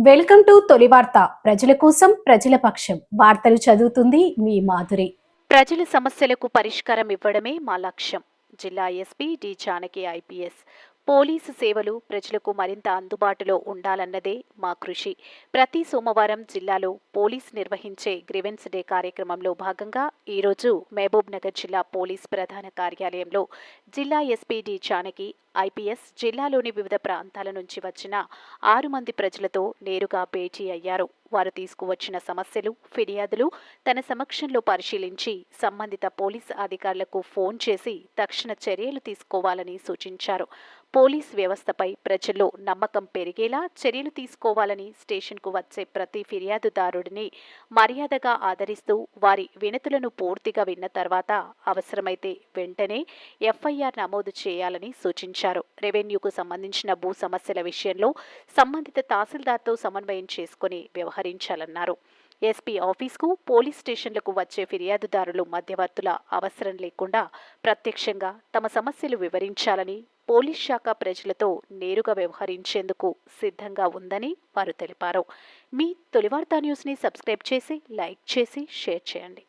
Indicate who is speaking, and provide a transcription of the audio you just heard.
Speaker 1: Welcome to తొలి వార్త. ప్రజల కోసం ప్రజల పక్షం. వార్తలు చదువుతుంది మీ మాధురి.
Speaker 2: ప్రజల సమస్యలకు పరిష్కారం ఇవ్వడమే మా లక్ష్యం. జిల్లా SP D Janaki IPS. Police సేవలు ప్రజలకు మరింత అందుబాటులో ఉండాలన్నదే మా కృషి. ప్రతి సోమవారం జిల్లాలో పోలీస్ నిర్వహించే గ్రీవెన్స్ డే కార్యక్రమంలో భాగంగా ఈరోజు మహబూబ్ నగర్ జిల్లా పోలీస్ ప్రధాన కార్యాలయంలో జిల్లా ఎస్పీ డి జానకి ఐపీఎస్ జిల్లాలోని వివిధ ప్రాంతాల నుంచి వచ్చిన 6 మంది ప్రజలతో నేరుగా భేటీ అయ్యారు. వారు తీసుకువచ్చిన సమస్యలు, ఫిర్యాదులు తన సమక్షంలో పరిశీలించి సంబంధిత పోలీస్ అధికారులకు ఫోన్ చేసి తక్షణ చర్యలు తీసుకోవాలని సూచించారు. పోలీస్ వ్యవస్థపై ప్రజల్లో నమ్మకం పెరిగేలా చర్యలు తీసుకోవాలని స్టేషన్కు వచ్చే ప్రతి ఫిర్యాదుదారుడిని మర్యాదగా ఆదరిస్తూ వారి వినతులను పూర్తిగా విన్న తర్వాత అవసరమైతే వెంటనే ఎఫ్ఐఆర్ నమోదు చేయాలని సూచించారు. రెవెన్యూకు సంబంధించిన భూ సమస్యల విషయంలో సంబంధిత తహసీల్దార్తో సమన్వయం చేసుకుని వ్యవహరించాలన్నారు. ఎస్పీ ఆఫీస్కు, పోలీస్ స్టేషన్లకు వచ్చే ఫిర్యాదుదారులు మధ్యవర్తుల అవసరం లేకుండా ప్రత్యక్షంగా తమ సమస్యలు వివరించాలని, పోలీస్ శాఖ ప్రజలతో నేరుగా వ్యవహరించేందుకు సిద్ధంగా ఉందని వారు తెలిపారు. మీ తొలివార్తా న్యూస్ని సబ్స్క్రైబ్ చేసి, లైక్ చేసి, షేర్ చేయండి.